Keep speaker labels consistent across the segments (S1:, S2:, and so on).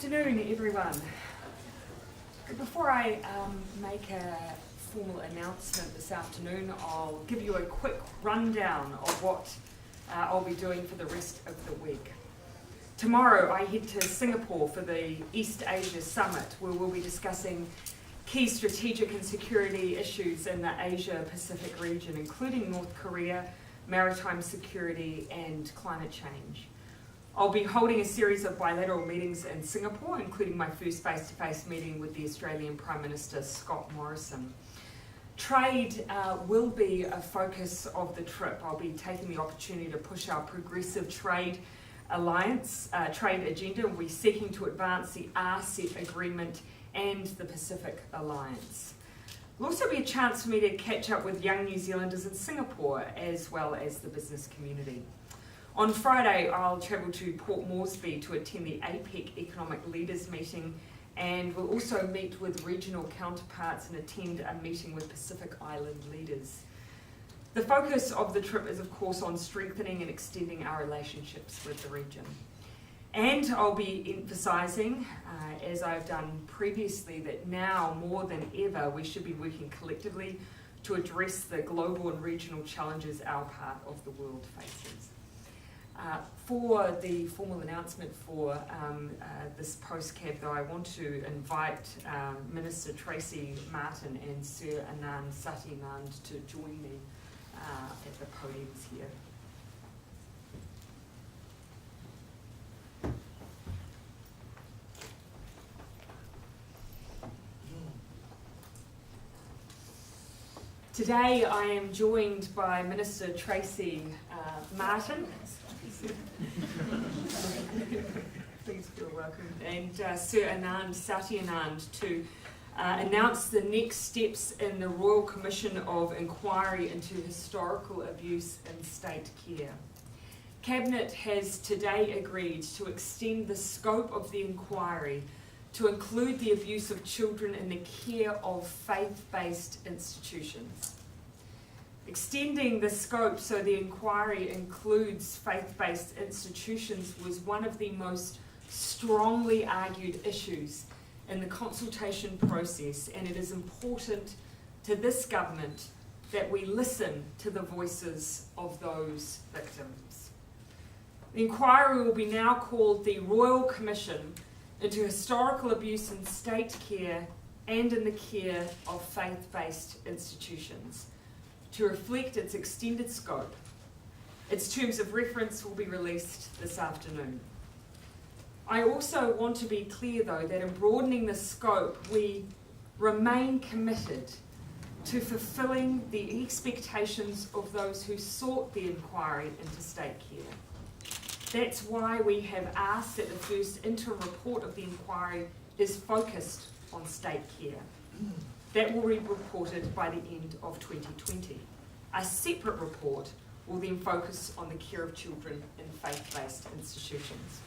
S1: afternoon, everyone. Before I make a formal announcement this afternoon, I'll give you a quick rundown of what I'll be doing for the rest of the week. Tomorrow I head to Singapore for the East Asia Summit, where we'll be discussing key strategic and security issues in the Asia-Pacific region, including North Korea, maritime security and climate change. I'll be holding a series of bilateral meetings in Singapore, including my first face-to-face meeting with the Australian Prime Minister, Scott Morrison. Trade will be a focus of the trip. I'll be taking the opportunity to push our progressive trade alliance, trade agenda. We'll be seeking to advance the RCEP agreement and the Pacific Alliance. It'll also be a chance for me to catch up with young New Zealanders in Singapore, as well as the business community. On Friday, I'll travel to Port Moresby to attend the APEC Economic Leaders Meeting, and we'll also meet with regional counterparts and attend a meeting with Pacific Island leaders. The focus of the trip is, of course, on strengthening and extending our relationships with the region. And I'll be emphasising, as I've done previously, that now more than ever we should be working collectively to address the global and regional challenges our part of the world faces. For the formal announcement for this postcab, though, I want to invite Minister Tracey, Martin and Sir Anand, Satyanand to join me at the podiums here. Today I am joined by Minister Tracey Martin. Please feel welcome. And Sir Anand, Satyanand, to announce the next steps in the Royal Commission of Inquiry into Historical Abuse in State Care. Cabinet has today agreed to extend the scope of the inquiry to include the abuse of children in the care of faith-based institutions. Extending the scope so the inquiry includes faith-based institutions was one of the most strongly argued issues in the consultation process, and it is important to this government that we listen to the voices of those victims. The inquiry will be now called the Royal Commission into Historical Abuse in State Care and in the Care of Faith-Based Institutions, to reflect its extended scope. Its terms of reference will be released this afternoon. I also want to be clear, though, that in broadening the scope, we remain committed to fulfilling the expectations of those who sought the inquiry into state care. That's why we have asked that the first interim report of the inquiry is focused on state care. That will be reported by the end of 2020. A separate report will then focus on the care of children in faith-based institutions.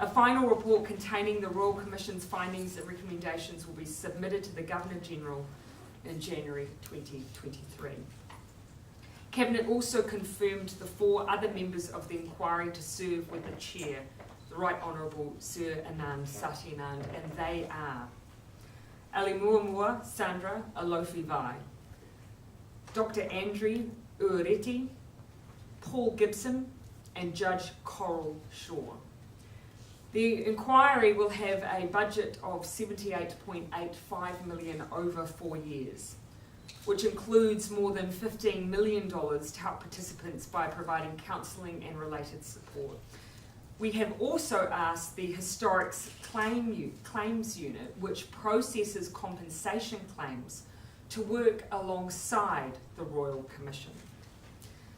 S1: A final report containing the Royal Commission's findings and recommendations will be submitted to the Governor-General in January 2023. Cabinet also confirmed the 4 other members of the inquiry to serve with the Chair, the Right Honourable Sir Anand Satyanand, and they are Alimuamua Sandra Alofi-Vai, Dr. Andrew Ureti, Paul Gibson, and Judge Karel Sroubek. The inquiry will have a budget of $78.85 million over 4 years, which includes more than $15 million to help participants by providing counselling and related support. We have also asked the Historics Claims Unit, which processes compensation claims, to work alongside the Royal Commission.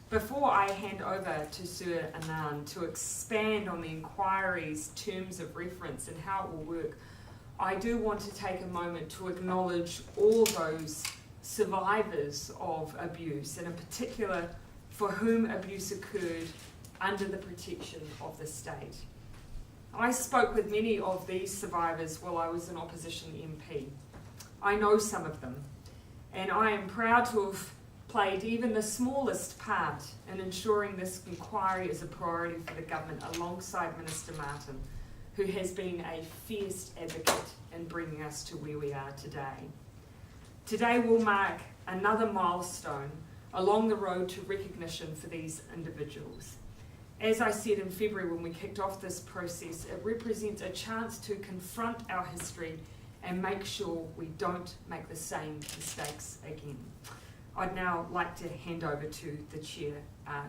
S1: Before I hand over to Sir Anand to expand on the inquiry's terms of reference and how it will work, I do want to take a moment to acknowledge all those survivors of abuse, and in particular for whom abuse occurred under the protection of the state. I spoke with many of these survivors while I was an opposition MP. I know some of them, and I am proud to have played even the smallest part in ensuring this inquiry is a priority for the government alongside Minister Martin, who has been a fierce advocate in bringing us to where we are today. Today will mark another milestone along the road to recognition for these individuals. As I said in February when we kicked off this process, it represents a chance to confront our history and make sure we don't make the same mistakes again. I'd now like to hand over to the Chair,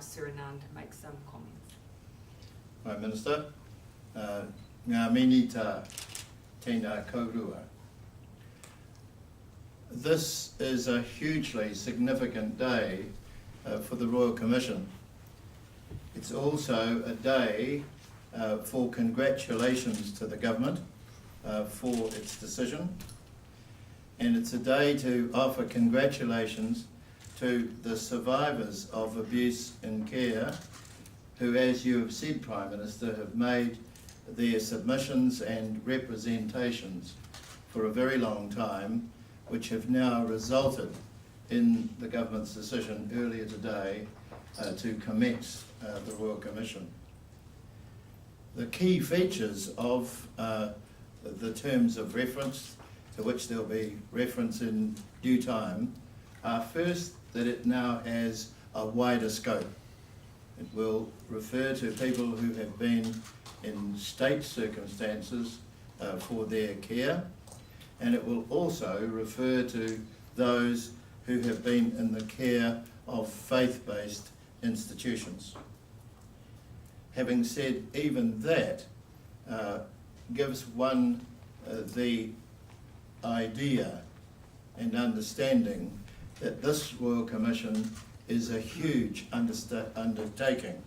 S1: Sir Anand, to make some comments.
S2: Prime Minister, ngā minita tēnā kaurua. This is a hugely significant day for the Royal Commission. It's also a day for congratulations to the government for its decision, and it's a day to offer congratulations to the survivors of abuse in care who, as you have said, Prime Minister, have made their submissions and representations for a very long time, which have now resulted in the government's decision earlier today to commence the Royal Commission. The key features of the terms of reference, to which there will be reference in due time, are first that it now has a wider scope. It will refer to people who have been in state circumstances for their care, and it will also refer to those who have been in the care of faith-based institutions. Having said even that, gives one the idea and understanding that this Royal Commission is a huge undertaking.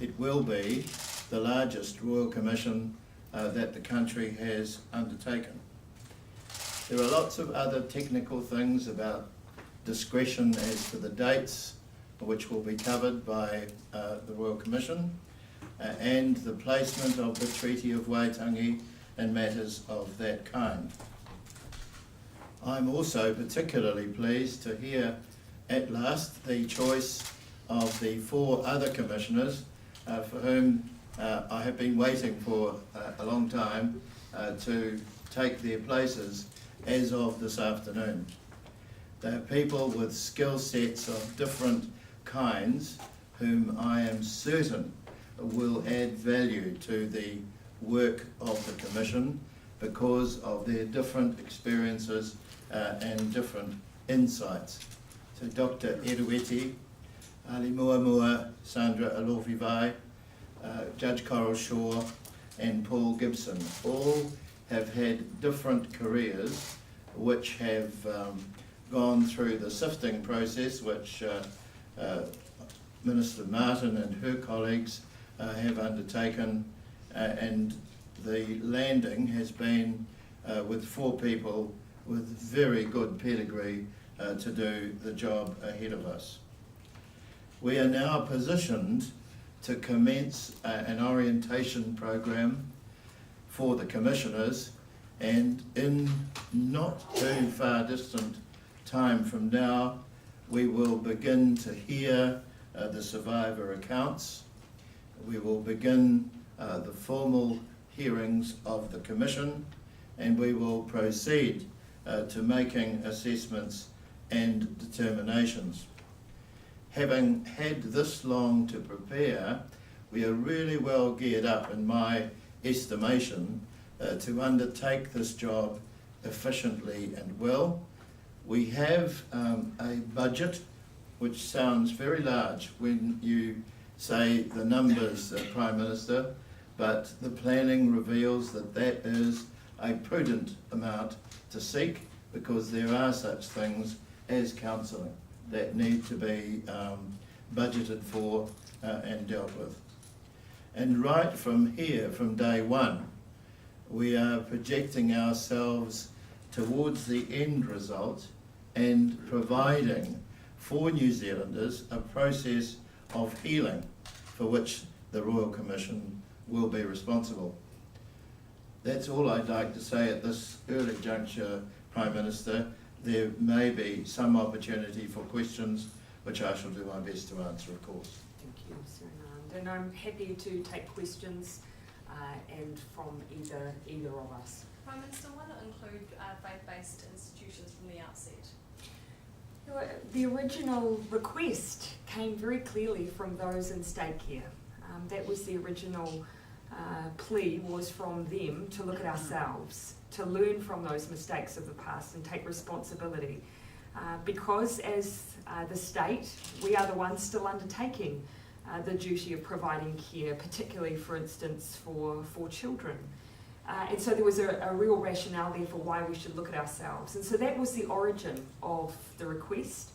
S2: It will be the largest Royal Commission that the country has undertaken. There are lots of other technical things about discretion as to the dates, which will be covered by the Royal Commission, and the placement of the Treaty of Waitangi and matters of that kind. I'm also particularly pleased to hear at last the choice of the 4 other commissioners for whom I have been waiting for a long time to take their places as of this afternoon. They are people with skill sets of different kinds whom I am certain will add value to the work of the Commission because of their different experiences and different insights. So Dr. Erueti, Ali Muamua, Sandra Alofivai, Judge Karel Sroubek and Paul Gibson all have had different careers which have gone through the sifting process which Minister Martin and her colleagues have undertaken, and the landing has been with 4 people with very good pedigree to do the job ahead of us. We are now positioned to commence an orientation program for the commissioners, and in not too far distant time from now we will begin to hear the survivor accounts. We will begin the formal hearings of the Commission, and we will proceed to making assessments and determinations. Having had this long to prepare, we are really well geared up, in my estimation, to undertake this job efficiently and well. We have a budget which sounds very large when you say the numbers, Prime Minister, but the planning reveals that that is a prudent amount to seek, because there are such things as counselling that need to be budgeted for and dealt with. And right from here, from day one, we are projecting ourselves towards the end result and providing for New Zealanders a process of healing for which the Royal Commission will be responsible. That's all I'd like to say at this early juncture, Prime Minister. There may be some opportunity for questions, which I shall do my best to answer, of course.
S1: Thank you, Sir Anand. And I'm happy to take questions and from either of us.
S3: Prime Minister, why not include faith-based institutions from the outset?
S1: The original request came very clearly from those in state care. That was the original plea, was from them to look at ourselves, to learn from those mistakes of the past and take responsibility. Because as the state, we are the ones still undertaking the duty of providing care, particularly, for instance, for children. And so there was a real rationale there for why we should look at ourselves. And so that was the origin of the request.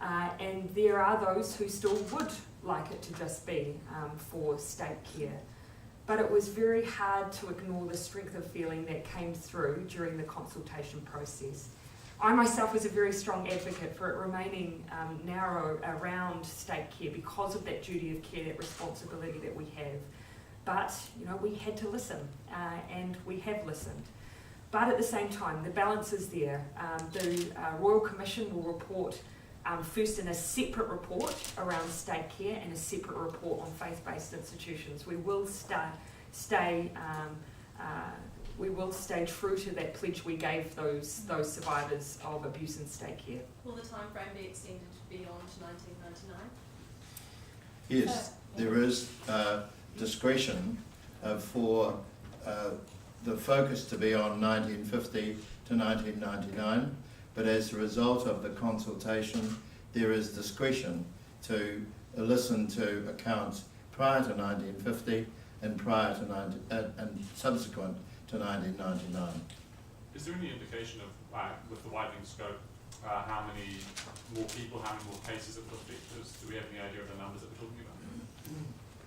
S1: And there are those who still would like it to just be for state care. But it was very hard to ignore the strength of feeling that came through during the consultation process. I myself was a very strong advocate for it remaining narrow around state care because of that duty of care, that responsibility that we have. But, we had to listen, and we have listened. But at the same time, the balance is there. The Royal Commission will report first in a separate report around state care and a separate report on faith-based institutions. We will stay true to that pledge we gave those survivors of abuse in state care.
S3: Will the time frame be extended beyond 1999?
S2: Yes, there is discretion for the focus to be on 1950 to 1999, but as a result of the consultation, there is discretion to listen to accounts prior to 1950 and and subsequent to 1999.
S4: Is there any indication of, with the widening scope, how many more people, how many more cases it will affect? Do we have any idea of the numbers that we're talking about?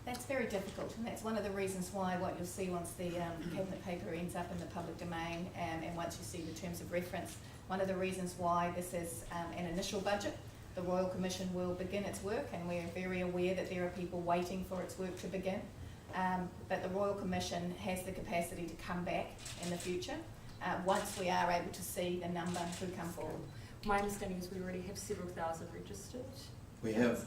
S5: That's very difficult, and that's one of the reasons why what you'll see once the cabinet paper ends up in the public domain, and once you see the terms of reference, one of the reasons why this is an initial budget. The Royal Commission will begin its work, and we're very aware that there are people waiting for its work to begin. But the Royal Commission has the capacity to come back in the future once we are able to see the number who come forward.
S1: My understanding is we already have several thousand registered.
S2: We have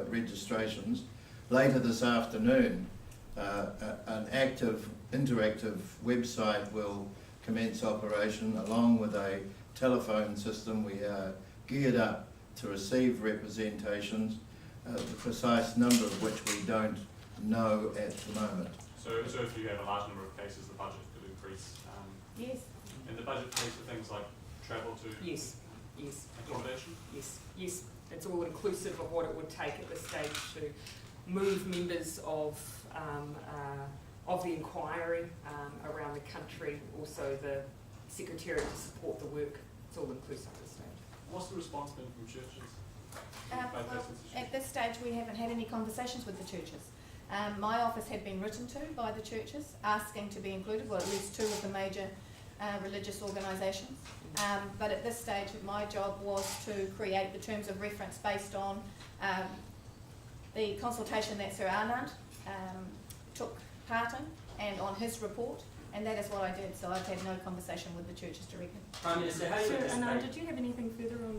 S2: registrations. Later this afternoon, an active, interactive website will commence operation along with a telephone system. We are geared up to receive representations, the precise number of which we don't know at the moment.
S4: So if you have a large number of cases, the budget could increase.
S5: Yes.
S4: And the budget pays for things like travel to
S1: Yes.
S4: accommodation?
S1: Yes. It's all inclusive of what it would take at this stage to move members of the inquiry around the country, also the Secretariat to support the work. It's all inclusive at this stage.
S4: What's the response been from churches?
S5: Well, at this stage we haven't had any conversations with the churches. My office had been written to by the churches asking to be included, well, at least two of the major religious organisations. But at this stage my job was to create the terms of reference based on the consultation that Sir Anand took part in and on his report, and that is what I did. So I've had no conversation with the churches directly.
S6: Prime Minister, how do you
S1: Sir Anand,
S6: anticipate?
S1: did you have anything further on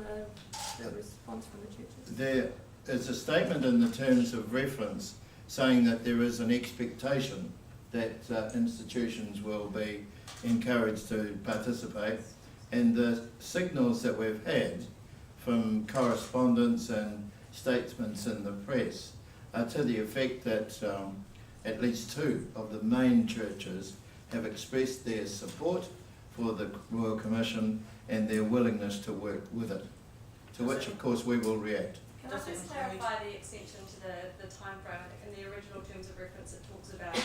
S1: the response from the churches?
S2: There is a statement in the terms of reference saying that there is an expectation that institutions will be encouraged to participate, and the signals that we've had from correspondence and statements in the press are to the effect that at least two of the main churches have expressed their support for the Royal Commission and their willingness to work with it, to which of course we will react.
S3: Can I just clarify the extension to the time frame? In the original terms of reference, it talks about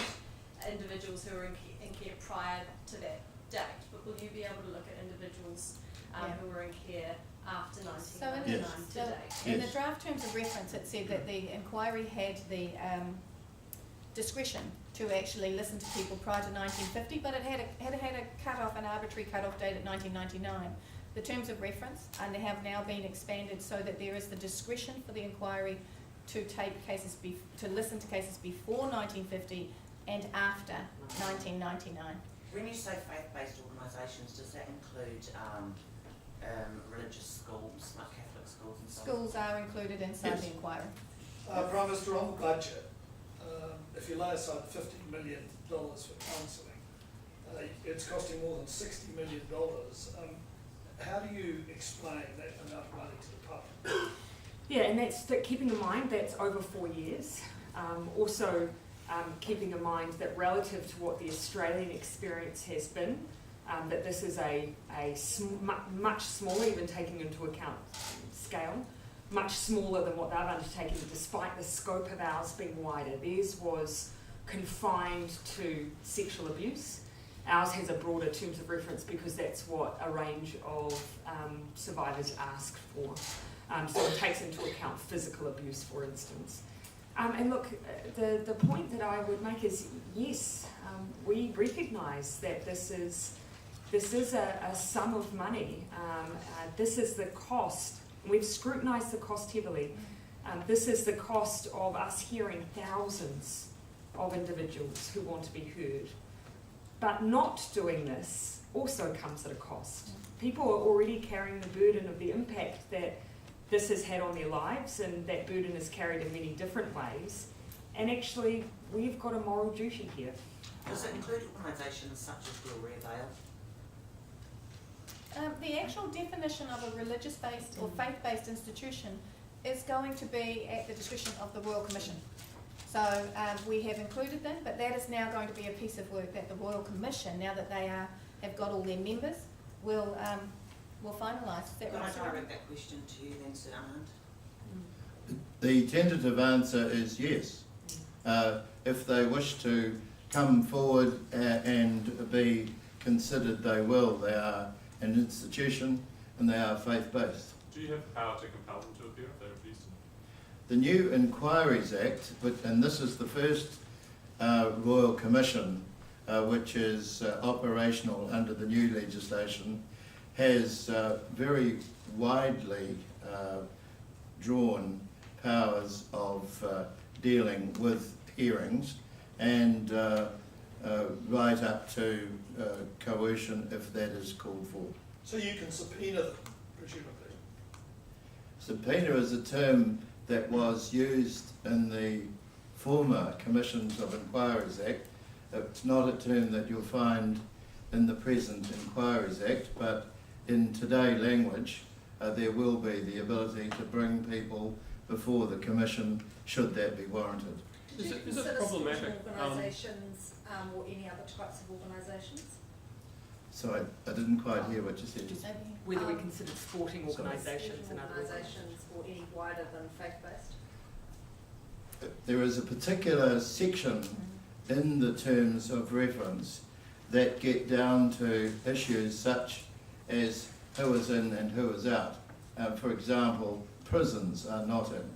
S3: individuals who are in care prior to that date, but will you be able to look at individuals who were in care after 1999
S2: Yes.
S3: to date?
S5: In the draft terms of reference it said that the inquiry had the discretion to actually listen to people prior to 1950, but it had a cut-off, an arbitrary cut-off date at 1999. The terms of reference have now been expanded so that there is the discretion for the inquiry to take cases, to listen to cases before 1950 and after 1999.
S6: When you say faith-based organisations, does that include religious schools, like Catholic schools and so on?
S5: Schools are included inside
S2: Yes.
S5: the inquiry.
S7: Prime Minister, on the budget, if you lay aside $50 million for counselling, it's costing more than $60 million. How do you explain that amount of money to the public?
S1: Yeah, and that's keeping in mind that's over 4 years. Also, keeping in mind that relative to what the Australian experience has been, that this is much smaller, even taking into account scale, much smaller than what they've undertaken, despite the scope of ours being wider. Theirs was confined to sexual abuse. Ours has a broader terms of reference because that's what a range of survivors asked for. So it takes into account physical abuse, for instance. And look, the point that I would make is, yes, we recognise that this is a sum of money. This is the cost. We've scrutinised the cost heavily. This is the cost of us hearing thousands of individuals who want to be heard. But not doing this also comes at a cost. People are already carrying the burden of the impact that this has had on their lives, and that burden is carried in many different ways. And actually, we've got a moral duty here.
S6: Does it include organisations such as Will Reveal?
S5: The actual definition of a religious-based or faith-based institution is going to be at the discretion of the Royal Commission. So we have included them, but that is now going to be a piece of work that the Royal Commission, now that they have got all their members, will finalise.
S6: Can I direct that question to you then, Sir Anand?
S2: The tentative answer is yes. If they wish to come forward and be considered, they will. They are an institution and they are faith-based.
S4: Do you have the power to compel them to appear if they refuse to?
S2: The New Inquiries Act, and this is the first Royal Commission which is operational under the new legislation, has very widely drawn powers of dealing with hearings and right up to coercion if that is called for.
S7: So you can subpoena them, presumably?
S2: Subpoena is a term that was used in the former Commissions of Inquiries Act. It's not a term that you'll find in the present Inquiries Act, but in today language, there will be the ability to bring people before the Commission should that be warranted.
S8: Is it problematic?
S9: Organisations or any other types of organisations?
S2: So I didn't quite hear what you said.
S1: Whether we consider sporting organisations and other
S9: organisations or any wider than faith-based?
S2: There is a particular section in the terms of reference that get down to issues such as who is in and who is out. For example, prisons are not in.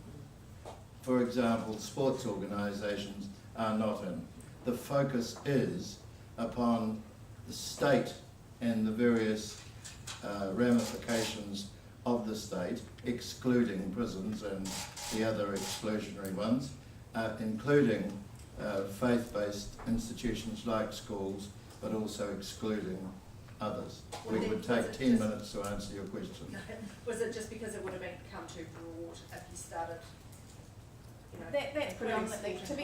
S2: For example, sports organisations are not in. The focus is upon the state and the various ramifications of the state, excluding prisons and the other exclusionary ones, including faith-based institutions like schools, but also excluding others. We would take 10 minutes to answer your question.
S9: Was it just because it would have become too broad if you started?
S5: That's predominantly to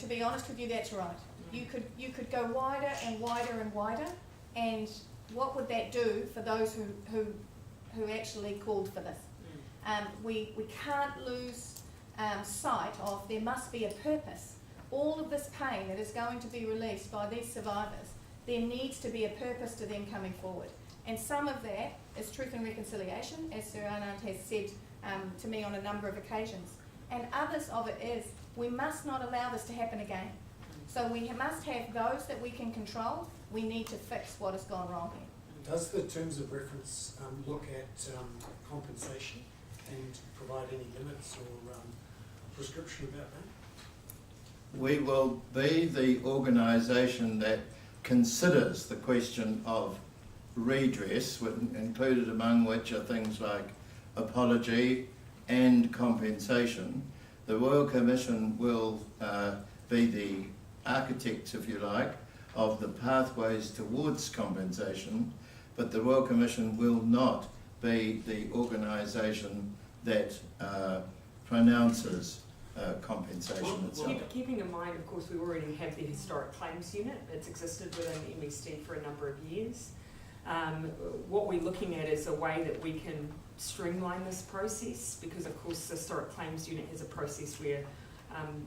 S5: be honest with you, that's right. You could go wider and wider and wider, and what would that do for those who actually called for this? We can't lose sight of there must be a purpose. All of this pain that is going to be released by these survivors, there needs to be a purpose to them coming forward. And some of that is truth and reconciliation, as Sir Anand has said to me on a number of occasions. And others of it is, we must not allow this to happen again. So we must have those that we can control. We need to fix what has gone wrong here.
S8: Does the terms of reference look at compensation and provide any limits or prescription about that?
S2: We will be the organisation that considers the question of redress, included among which are things like apology and compensation. The Royal Commission will be the architects, if you like, of the pathways towards compensation, but the Royal Commission will not be the organisation that pronounces compensation itself.
S1: Keeping in mind, of course, we already have the Historic Claims Unit. It's existed within MSD for a number of years. What we're looking at is a way that we can streamline this process, because of course the Historic Claims Unit has a process where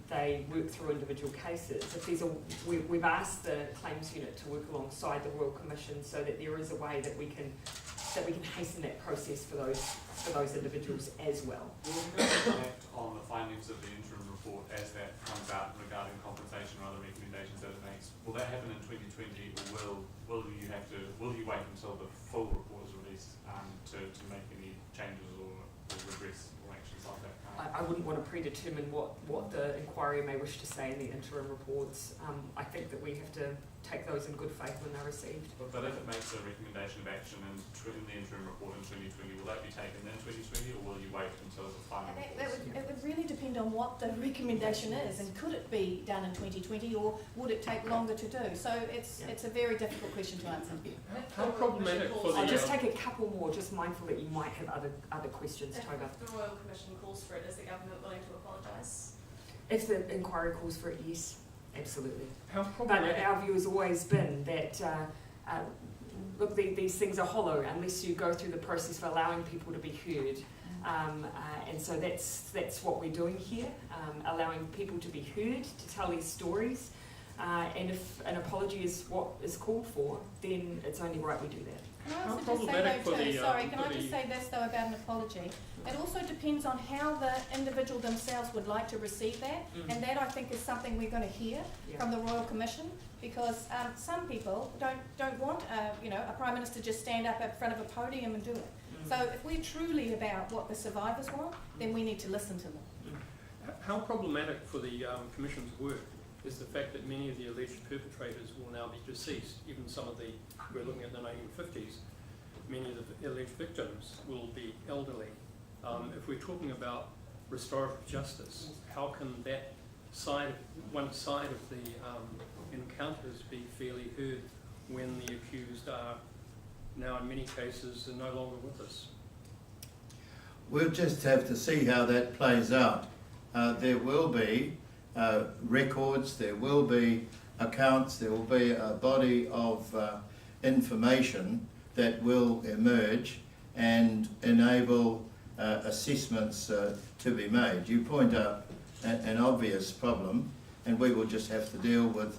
S1: they work through individual cases. If there's we've asked the Claims Unit to work alongside the Royal Commission so that there is a way that we can hasten that process for those individuals as well.
S4: Will we act on the findings of the interim report as that comes out regarding compensation or other recommendations that it makes? Will that happen in 2020, or will you wait until the full report is released to make any changes or redress or actions like that?
S1: I wouldn't want to predetermine what the inquiry may wish to say in the interim reports. I think that we have to take those in good faith when they're received.
S4: But if it makes a recommendation of action in the interim report in 2020, will that be taken in 2020, or will you wait until the final report?
S5: It would really depend on what the recommendation is, and could it be done in 2020, or would it take longer to do? So it's a very difficult question to answer.
S10: How problematic for the...
S1: I'll just take a couple more, just mindful that you might have other questions, Toba.
S3: If the Royal Commission calls for it, is the government willing to apologise?
S1: If the inquiry calls for it, yes, absolutely.
S10: How
S1: But
S10: problematic...
S1: our view has always been that, look, these things are hollow unless you go through the process of allowing people to be heard. And so that's what we're doing here, allowing people to be heard, to tell their stories. And if an apology is what is called for, then it's only right we do that.
S5: Can I
S10: How
S5: also just say
S10: problematic
S5: though
S10: for
S5: too,
S10: the,
S5: sorry,
S10: for
S5: can I
S10: the-
S5: just say this though about an apology? It also depends on how the individual themselves would like to receive that, and that I think is something we're going to hear from the Royal Commission, because some people don't want a Prime Minister just stand up in front of a podium and do it. So if we're truly about what the survivors want, then we need to listen to them.
S10: How problematic for the Commission's work is the fact that many of the alleged perpetrators will now be deceased. Even some of we're looking at the 1950s, many of the alleged victims will be elderly. If we're talking about restorative justice, how can that one side of the encounters be fairly heard when the accused are now in many cases are no longer with us?
S2: We'll just have to see how that plays out. There will be records, there will be accounts, there will be a body of information that will emerge and enable assessments to be made. You point out an obvious problem, and we will just have to deal with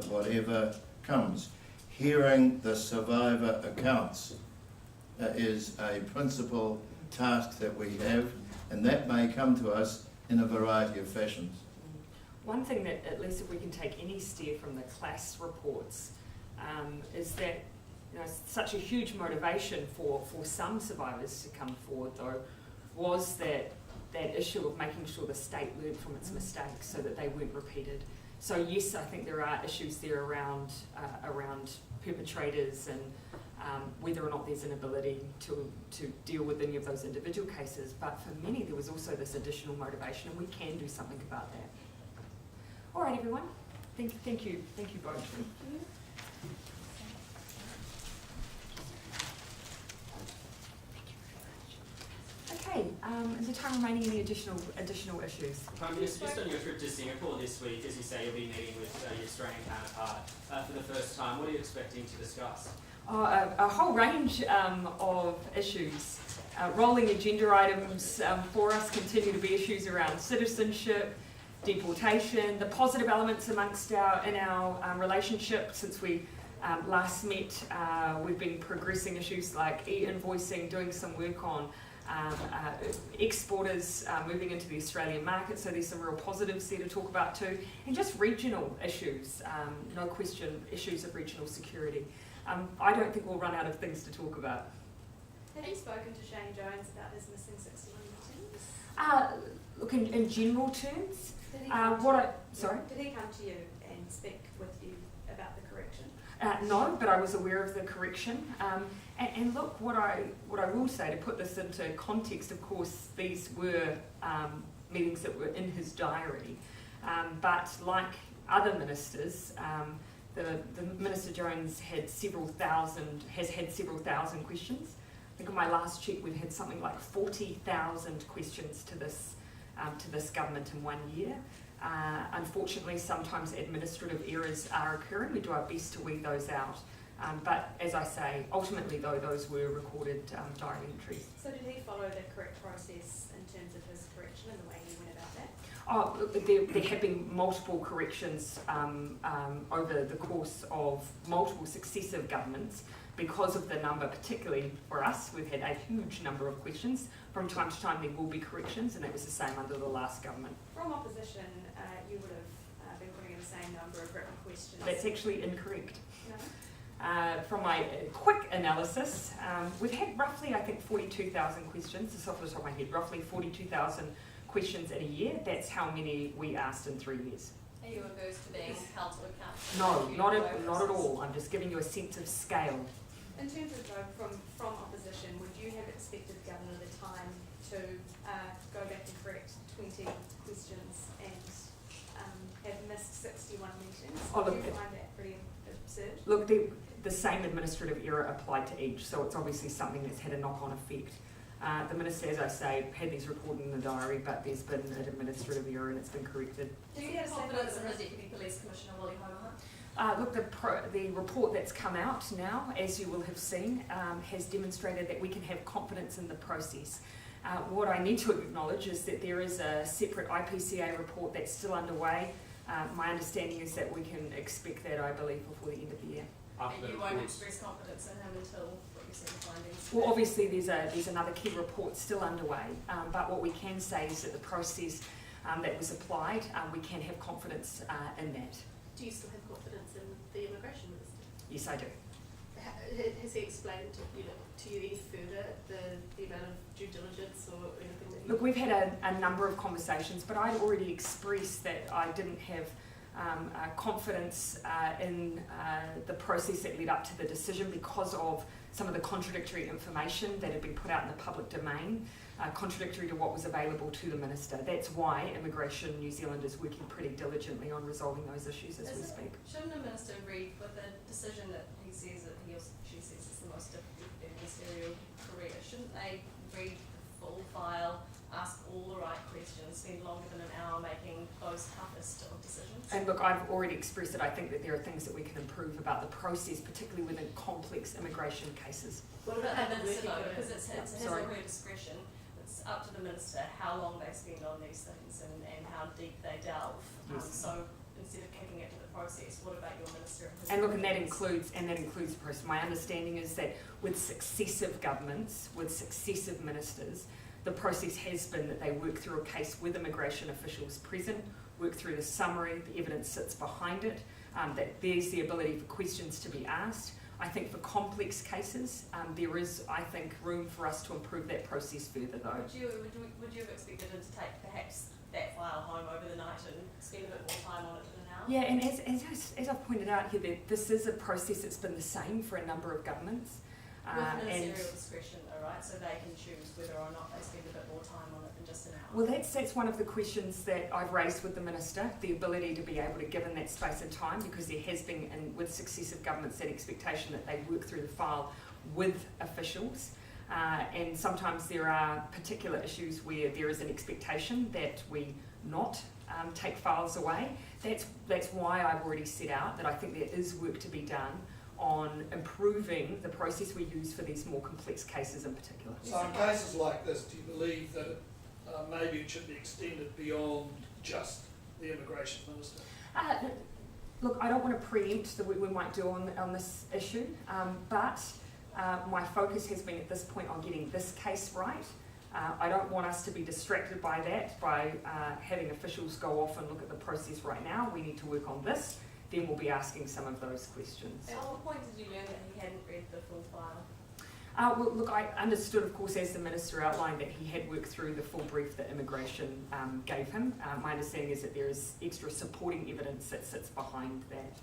S2: whatever comes. Hearing the survivor accounts is a principal task that we have, and that may come to us in a variety of fashions.
S1: One thing that, at least if we can take any steer from the class reports, is that such a huge motivation for some survivors to come forward, though, was that issue of making sure the state learned from its mistakes so that they weren't repeated. So yes, I think there are issues there around perpetrators and whether or not there's an ability to deal with any of those individual cases. But for many, there was also this additional motivation, and we can do something about that. All right, everyone. Thank you both. Okay, is there time remaining any additional issues?
S11: Prime Minister, just on your trip to Singapore this week, as you say, you'll be meeting with your Australian counterpart for the first time. What are you expecting to discuss?
S1: A whole range of issues. Rolling agenda items for us continue to be issues around citizenship, deportation, the positive elements in our relationship since we last met. We've been progressing issues like e-invoicing, doing some work on exporters moving into the Australian market, so there's some real positives there to talk about too, and just regional issues, no question, issues of regional security. I don't think we'll run out of things to talk about.
S3: Have you spoken to Shane Jones about his missing 61 meetings?
S1: Look, in general terms,
S3: Did he come to you and speak with you about the correction?
S1: No, but I was aware of the correction. And look, what I will say, to put this into context, of course, these were meetings that were in his diary. But like other ministers, the Minister Jones has had several thousand questions. I think on my last check we've had something like 40,000 questions to this to this government in 1 year. Unfortunately, sometimes administrative errors are occurring. We do our best to weed those out. But as I say, ultimately though, those were recorded diary entries.
S9: So did he follow the correct process in terms of his correction and the way he went about that?
S1: Oh, there have been multiple corrections over the course of multiple successive governments because of the number, particularly for us. We've had a huge number of questions. From time to time there will be corrections, and that was the same under the last government.
S9: From opposition, you would have been putting in the same number of written questions.
S1: That's actually incorrect.
S9: No?
S1: From my quick analysis, we've had roughly, I think, 42,000 questions, just off the top of my head, roughly 42,000 questions in a year. That's how many we asked in 3 years.
S3: Are you averse to being held to account?
S1: No, not at all. I'm just giving you a sense of scale.
S9: In terms of from opposition, would you have expected the government at the time to go back and correct 20 questions and have missed 61 meetings?
S1: Oh,
S9: Do
S1: look,
S9: you find that pretty absurd?
S1: Look, the same administrative error applied to each, so it's obviously something that's had a knock-on effect. The Minister, as I say, had these recorded in the diary, but there's been an administrative error and it's been corrected.
S3: Do you have confidence in the Deputy Police Commissioner, Wally Haumaha?
S1: Look, the report that's come out now, as you will have seen, has demonstrated that we can have confidence in the process. What I need to acknowledge is that there is a separate IPCA report that's still underway. My understanding is that we can expect that, I believe, before the end of the year.
S3: And you won't express confidence in him until you see the findings?
S1: Well, obviously there's another key report still underway, but what we can say is that the process that was applied, we can have confidence in that.
S9: Do you still have confidence in the Immigration Minister?
S1: Yes, I do.
S9: Has he explained to you any further the amount of due diligence or anything that
S1: Look, we've had a number of conversations, but I'd already expressed that I didn't have confidence in the process that led up to the decision because of some of the contradictory information that had been put out in the public domain, contradictory to what was available to the Minister. That's why Immigration New Zealand is working pretty diligently on resolving those issues as we speak.
S3: Shouldn't a Minister read with a decision that he says that he or she says is the most difficult ministerial career? Shouldn't they read the full file, ask all the right questions, spend longer than an hour making those toughest of decisions?
S1: And look, I've already expressed that I think that there are things that we can improve about the process, particularly within complex immigration cases.
S3: What about the Minister though? Because it's his or
S1: Sorry.
S3: her discretion. It's up to the Minister how long they spend on these things and how deep they delve.
S1: Yes.
S3: So instead of kicking it to the process, what about your Minister?
S1: And look, and that includes the process. My understanding is that with successive governments, with successive ministers, the process has been that they work through a case with immigration officials present, work through the summary, the evidence sits behind it, that there's the ability for questions to be asked. I think for complex cases, there is, I think, room for us to improve that process further though.
S3: Would you have expected him to take perhaps that file home over the night and spend a bit more time on it than an hour?
S1: Yeah, and as I've pointed out here, that this is a process that's been the same for a number of governments.
S3: With ministerial discretion though, right? So they can choose whether or not they spend a bit more time on it than just an hour.
S1: Well, that's one of the questions that I've raised with the Minister, the ability to be able to give in that space and time, because there has been, with successive governments, that expectation that they work through the file with officials. And sometimes there are particular issues where there is an expectation that we not take files away. That's why I've already set out that I think there is work to be done on improving the process we use for these more complex cases in particular.
S7: So in cases like this, do you believe that maybe it should be extended beyond just the Immigration Minister?
S1: Look, I don't want to preempt the work we might do on this issue, but my focus has been at this point on getting this case right. I don't want us to be distracted by that, by having officials go off and look at the process right now. We need to work on this. Then we'll be asking some of those questions.
S3: At what point did you learn that he hadn't read the full file?
S1: Well, look, I understood, of course, as the Minister outlined, that he had worked through the full brief that Immigration gave him. My understanding is that there is extra supporting evidence that sits behind that.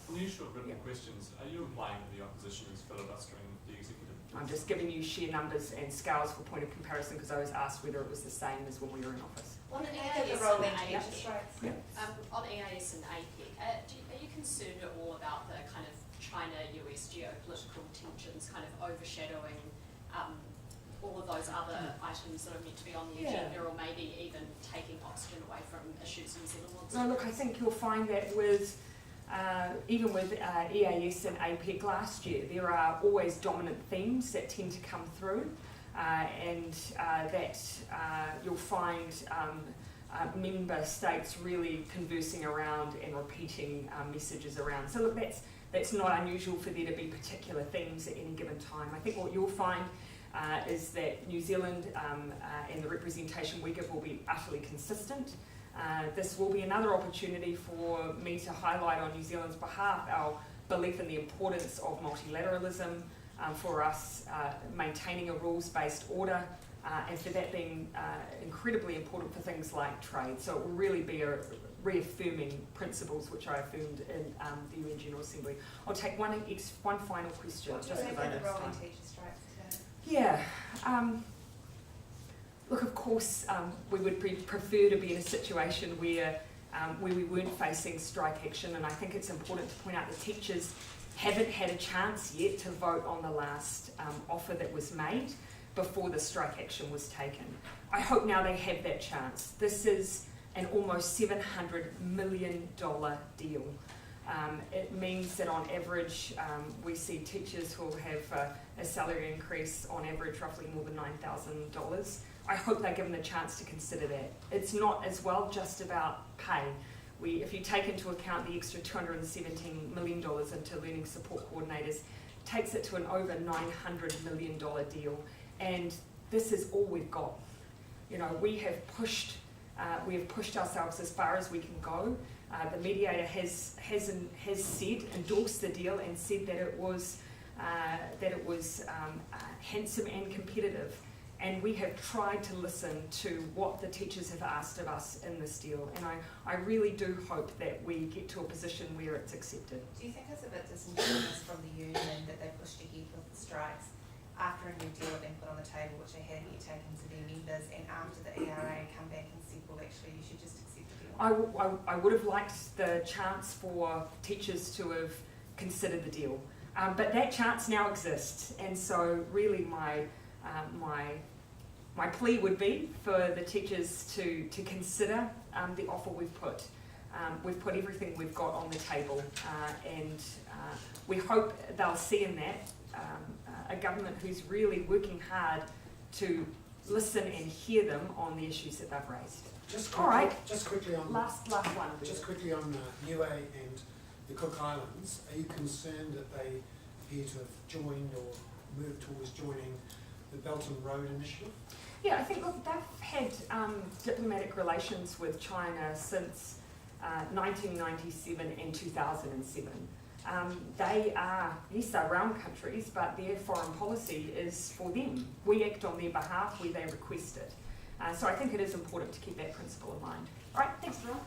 S4: On the issue of written questions, are you implying that the opposition is filibustering the executive?
S1: I'm just giving you sheer numbers and scales for point of comparison because I was asked whether it was the same as when we were in office.
S9: On
S6: EAS
S9: EAS
S6: and
S9: and
S6: APEC,
S1: Yeah.
S9: on EAS and APEC, are you concerned at all about the kind of China-US geopolitical tensions kind of overshadowing
S3: all of those other items that are meant to be on the agenda, or maybe even taking oxygen away from issues New Zealand wants to
S1: No, look, I
S3: address?
S1: think you'll find that with even with EAS and APEC last year, there are always dominant themes that tend to come through, and that you'll find member states really conversing around and repeating messages around. So look, that's not unusual for there to be particular themes at any given time. I think what you'll find is that New Zealand and the representation we give will be utterly consistent. This will be another opportunity for me to highlight on New Zealand's behalf our belief in the importance of multilateralism, for us maintaining a rules-based order, and for that being incredibly important for things like trade. So it will really be a reaffirming principles which I affirmed in the UN General Assembly. I'll take one final question.
S5: What do you
S1: just
S5: think
S1: because I
S5: of the
S1: know it's
S5: rolling
S1: time.
S5: teacher strikes today?
S1: Yeah. Look, of course, we would prefer to be in a situation where we weren't facing strike action, and I think it's important to point out the teachers haven't had a chance yet to vote on the last offer that was made before the strike action was taken. I hope now they have that chance. This is an almost $700 million deal. It means that on average we see teachers who will have a salary increase on average roughly more than $9,000. I hope they're given the chance to consider that. It's not as well just about pay. If you take into account the extra $217 million into learning support coordinators, takes it to an over $900 million deal. And this is all we've got. You know, we have pushed ourselves as far as we can go. The mediator has said, endorsed the deal, and said that it was handsome and competitive. And we have tried to listen to what the teachers have asked of us in this deal. And I really do hope that we get to a position where it's accepted.
S5: Do you think it's a bit disingenuous from the union that they pushed ahead with the strikes after a new deal had been put on the table, which they hadn't yet taken to their members, and after the ERA come back and said, well, actually, you should just accept the deal?
S1: I would have liked the chance for teachers to have considered the deal. But that chance now exists. And so really my plea would be for the teachers to consider the offer we've put. We've put everything we've got on the table, and we hope they'll see in that a government who's really working hard to listen and hear them on the issues that they've raised.
S8: Just quickly on
S1: Last one.
S8: Just quickly on Niue and the Cook Islands, are you concerned that they appear to have joined or moved towards joining the Belt and Road Initiative?
S1: Yeah, I think, look, they've had diplomatic relations with China since 1997 and 2007. They are, yes, they're round countries, but their foreign policy is for them. We act on their behalf where they request it. So I think it is important to keep that principle in mind. All right, thanks, everyone.